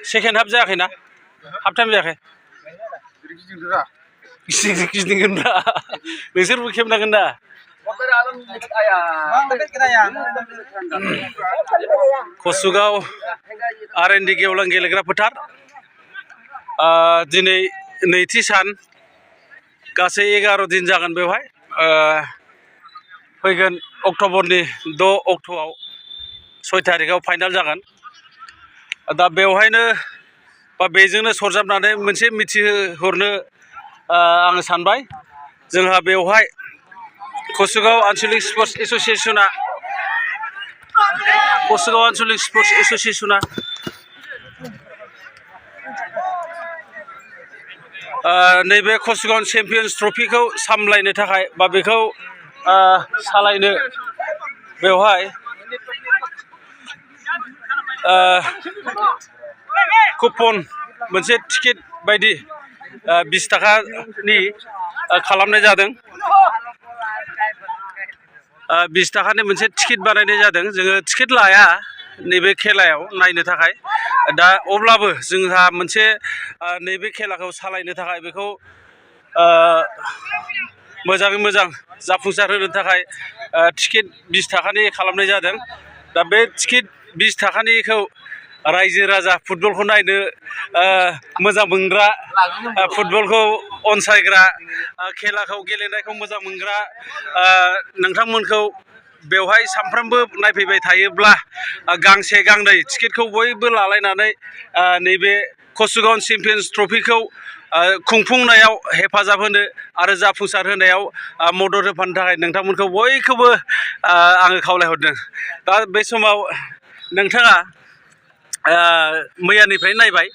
Second half जायाखै ना half time जायाखै गिदिंगोन दा नोंसोरबो खेबनांगोन दा कसुगाव आर.एन.डि. गेवलां गेलेग्रा फोथार दिनै नैथि सान गासै 11 दिन जागोन बेवहाय फैगोन अक्ट'बरनि 6 अक्ट'आव 6 तारिखआव फाइनाल जागोन दा बेवहायनो बा बेजोंनो सरजाबनानै मोनसे मिथिहरनो आङो सानबाय जोंहा बेवहाय कसुगाव आन्चलिक स्पर्ट्स एस'सिएशना नैबे कसुगाव चेम्पियन्स ट्रफिखौ सामलायनो थाखाय बा बेखौ सालायनो बेवहाय कुपन मोनसे टिकेट बायदि 20 ताकानि खालामनाय जादों 20 ताकानि मोनसे टिकेट बानायनाय जादों जोङो टिकेट लाया नैबे खेलायाव नायनो थाखाय दा अब्लाबो जोंहा मोनसे नैबे खेलाखौ सालायनो थाखाय बेखौ मोजाङै मोजां जाफुंसार होनो थाखाय टिकेट 20 ताकानि खालामनाय जादों दा बे टिकेट 20 ताकानिखौ रायजो राजा फुटबलखौ नायनो मोजां मोनग्रा फुटबलखौ अनसायग्रा खेलाखौ गेलेनायखौ मोजां मोनग्रा नोंथांमोनखौ बेवहाय सानफ्रामबो नायफैबाय थायोब्ला गांसे गांनै टिकेटखौ बयबो लालायनानै नैबे कसुगाव चेम्पियन्स ट्रफिखौ खुंफुंनायाव हेफाजाब होनो आरो जाफुंसार होनायाव मदद होफानो थाखाय नोंथांमोनखौ बयखौबो आङो खावलायहरदों दा बे समाव नोंथाङा मैयानिफ्राय नायबाय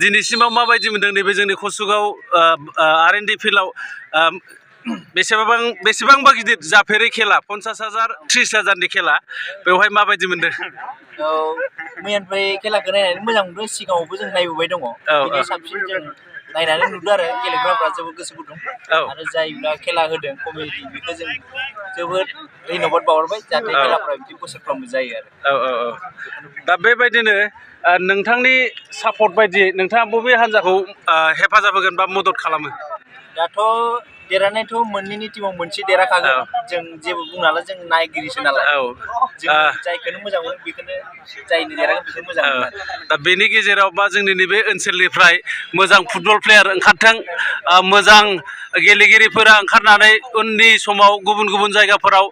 दिनैसिमाव माबायदि मोनदों नैबे जोंनि कसुगाव आर.एन.डि. फिल्डआव बेसेबांबा गिदिर जाफेरै खेला 50,000 30,000नि खेला बेवहाय माबायदि मोनदों मैयानिफ्राय खेलाखौ नायनानै मोजां मोनदों सिगाङावबो जों नायबोबाय दङ बिनि साबसिन जों नायनानै नुदों आरो गेलेग्राफ्रा जोबोद गोसो गुदुं आरो जायफ्रा खेला होदों कमिटि बेखौ जों जोबोद धन्यबाद बावहरबाय जाहाथे खेलाफ्रा बिदि बोसोरफ्रोमबो जायो आरो दा बेबायदिनो नोंथांनि सापर्ट बायदियै नोंथाङा बबे हान्जाखौ हेफाजाब होगोन बा मदद खालामो दाथ' देरहानायाथ' मोननैनि टीमाव मोनसे देरहाखागोन जों जेबो बुंनो हाला जों नायगिरिसो नालाय जों जायखौनो मोजां मोनो बेखौनो जायनो देरहागोन बेखौ मोजां मोनो दा बेनि गेजेराव बा जोंनि नैबे ओनसोलनिफ्राय मोजां फुटबल प्लेयार ओंखारथों मोजां गेलेगिरिफोरा ओंखारनानै उननि समाव गुबुन गुबुन जायगाफोराव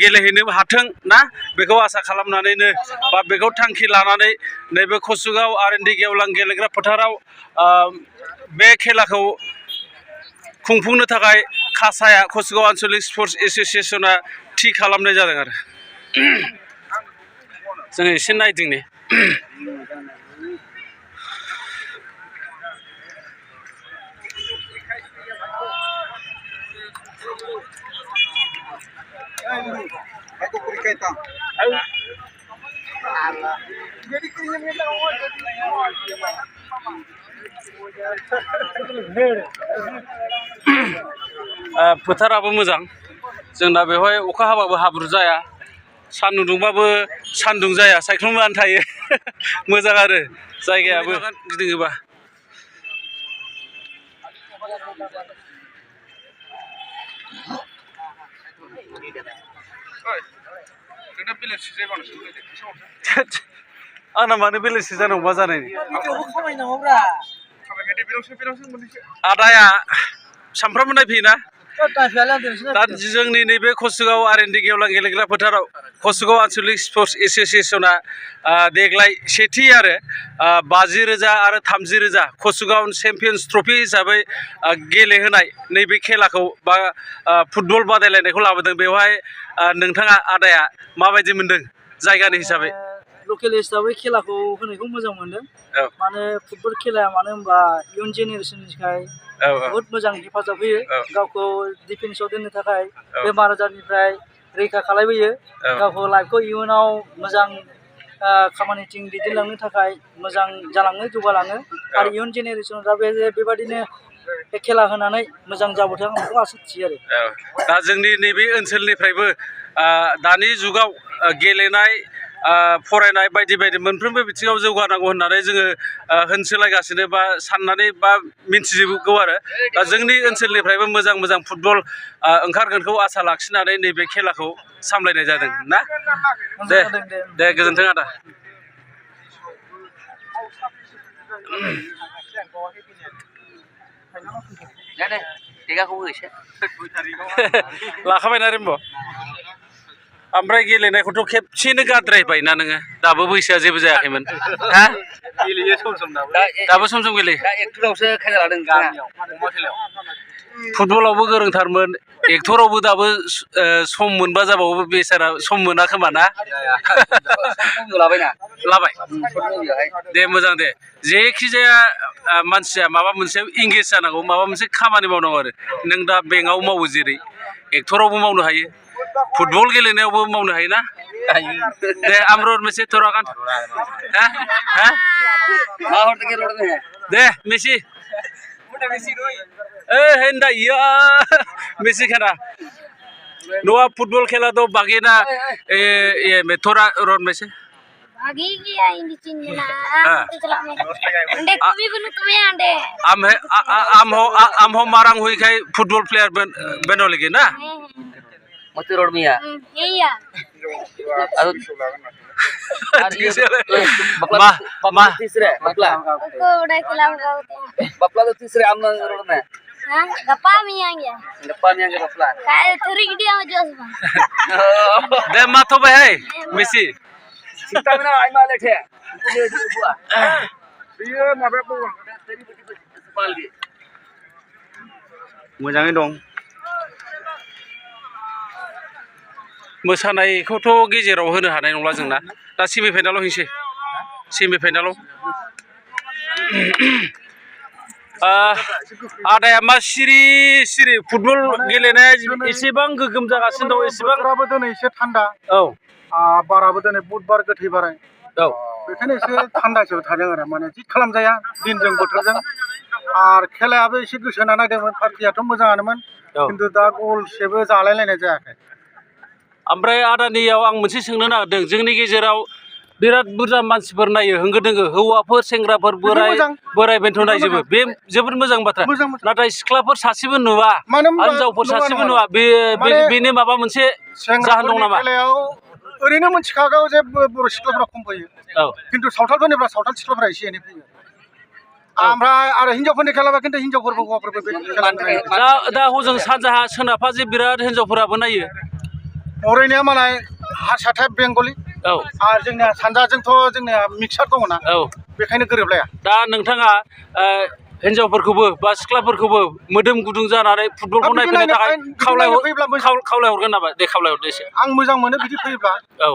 गेलेहैनो हाथों ना बेखौ आसा खालामनानैनो बा बेखौ थांखि लानानै नैबे कसुगाव आर.एन.डि. गेवलां गेलेग्रा फोथाराव बे खेलाखौ खुंफुंनो थाखाय कासाया कसुगाव आन्चलिक स्पर्ट्स एस'सिएशना थि खालामनाय जादों आरो जोङो एसे नायदिंनि फोथाराबो मोजां जोंना बेवहाय अखा हाबाबो हाब्रु जाया सान्दुं दुंबाबो सान्दुं जाया सायख्लुमानो थायो मोजां आरो जायगायाबो गिदिङोबा आंना मानो बेलेन्स जानांगौ मा जानायनि आदाया सानफ्रामबो नायफैयोना दा जोंनि नैबे कसुगाव आर.एन.डि. गेवलां गेलेग्रा फोथाराव कसुगाव आन्चलिक स्पर्ट्स एस'सिएशना देग्लाय सेथि आरो 50,000 आरो 30,000 कसुगाव चेम्पियन्स ट्रफि हिसाबै गेलेहोनाय नैबे खेलाखौ बा फुटबल बादायलायनायखौ लाबोदों बेवहाय नोंथाङा आदाया माबायदि मोनदों जायगानि हिसाबै लकेल हिसाबै खेलाखौ होनायखौ मोजां मोनदों माने फुटबल खेलाया मानो होनबा इयुन जेनेरेसननि थाखाय बहुत मोजां हेफाजाब होयो गावखौ डिफेन्सआव दोननो थाखाय बेमार आजारनिफ्राय रैखा खालामबोयो गावखौ लाइफखौ इयुनाव मोजां खामानिथिं दैदेनलांनो थाखाय मोजां जालाङो जौगालाङो आरो इयुन जेनेरेसनफ्रा बेबादिनो खेला होनानै मोजां जाबोथों आं बेखौ आसा थियो आरो दा जोंनि नैबे ओनसोलनिफ्रायबो दानि जुगाव गेलेनाय फरायनाय बायदि बायदि मोनफ्रोमबो बिथिङाव जौगानांगौ होननानै जोङो होसोलायगासिनो बा साननानै बा मिन्थिजोबगौ आरो दा जोंनि ओनसोलनिफ्रायबो मोजां मोजां फुटबल ओंखारगोनखौ आसा लाखिनानै नैबे खेलाखौ सामलायनाय जादों ना दे गोजोन्थों आदा लाखाबायना रिम्ब' ओमफ्राय गेलेनायखौथ' खेबसेनो गाद्रायबायना नोङो दाबो बैसोआ जेबो जायाखैमोन हा गेलेयो सम सम दाबो सम सम गेलेयो दा एक्टरावसो खायदा लादों गामियाव अमा खेलायाव फुटबलावबो गोरोंथारमोन एक्टरावबो दाबो सम मोनबा जाबावो बेसारा सम मोना खोमा ना लाबाय दे मोजां दे जेखि जाया मानसिया माबा मोनसे इंगेज जानांगौ माबा मोनसे खामानि मावनांगौ आरो नों दा बेंकआव मावो जेरै एक्टरावबो मावनो हायो फुटबल गेलेनायावबो मावनो हायोना दे आमरर मोनसे थरागान दे मेसि हेंदा इया मेसि खेला नवा फुटबल खेला दो बागेना ये थोड़ा रोड में से आगे गया इंडी चिन्ना अंडे आम हो मारांग हुई खाई फुटबल प्लेयर बनो लगे ना मत रोड में या या बपला तीसरे बपला को बड़ा खिलाड़ी होते बपला तो तीसरे आम रोड में हां गप्पा में आएंगे बपला काय थोड़ी इंडिया में जोश बा दे माथो भाई मेसी सीता में ना आई माले थे ये माबे को पाल गे मोजाङै दं मोसानायखौथ' गेजेराव होनो हानाय नंला जोंना दा सेमि फाइनालाव हैसै सेमि फाइनालाव आदाया मा सिरि सिरि फुटबल गेलेनाया एसेबां गोगोम जागासिनो दं एसेबां दिनै एसे थान्दा औ बाराबो दिनै बुधबार गोथै बाराय औ बेखायनो एसे थान्दासो थादों आरो माने जि खालामजाया दिनजों बोथोरजों आरो खेलायाबो एसे गोसो होना नायदोंमोन पार्टियाथ' मोजाङानोमोन खिन्थु दा गलसेबो जालायलायनाय जायाखै ओमफ्राय आदानियाव आं मोनसे सोंनो नागिरदों जोंनि गेजेराव बिराद बुरजा मानसिफोर नायो होंगो दोंगो हौवाफोर सेंग्राफोर बोराय बेन्थ नायजोबो बे जोबोद मोजां बाथ्रा नाथाय सिख्लाफोर सासेबो नुवा हिनजावफोर सासेबो नुवा बेनो माबा मोनसे जाहोन दं नामा ओरैनो मोनथिखागौ जे बर' सिख्लाफोरा खम फैयो खिन्थु सावथालफोरनिफ्रा सावथाल सिख्लाफोरा एसे एनै फैयो ओमफ्राय आरो हिनजावफोरनि खेलाबा खिन्थु हिनजावफोरबो हौवाफोरबो दा हजों सानजाहा सोनाबहा जे बिराद हिनजावफोराबो नायो ओरैनो मालाय हारसा टाइप बेंगलि आरो जोंनिया सानजाजोंथ' जोंनिया मिक्सार दङना बेखायनो गोरोबलाया दा नोंथाङा हिनजावफोरखौबो बा सिख्लाफोरखौबो मोदोम गुदुं जानानै फुटबलखौ नायफैनो थाखाय खावलायहरगोन नामा दे खावलायहरदो एसे आं मोजां मोनो बिदि फैयोब्ला औ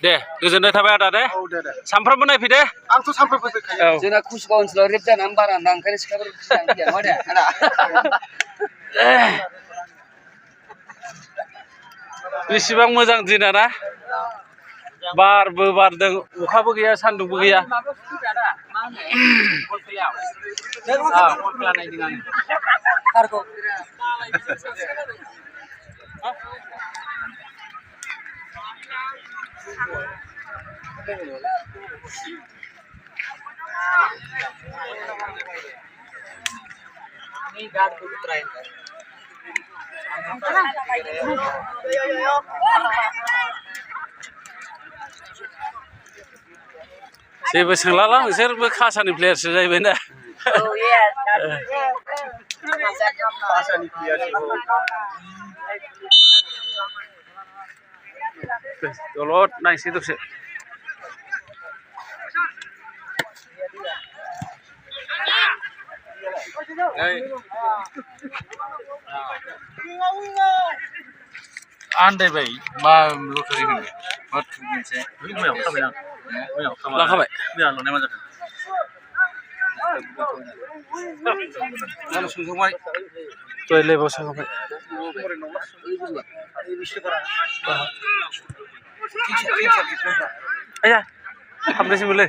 दे गोजोननाय थाबाय आदा दे सानफ्रामबो नायफैदे आंथ' सानफ्रामबो फैखायो जोंना कुसगाव ओनसोलाव रेप जानानै बारा ना ओंखायनो सिख्लाफोर फैया मा दे बेसेबां मोजां दिना ना बारबो बारदों अखाबो गैया सान्दुंबो गैया जेबो सोंलाला नोंसोरबो खासानि प्लेयारसो जाहैबाय ना दलद नायसै दसे आन्दायबाय मा लटारि होनो मा मोनसे मैयाव खाबाय आं मैयाव लाखाबाय मैया ल'नाय मा जाखो संखांबाय दहाय लेबाव संखांबाय आया हाबनोसैमोनलै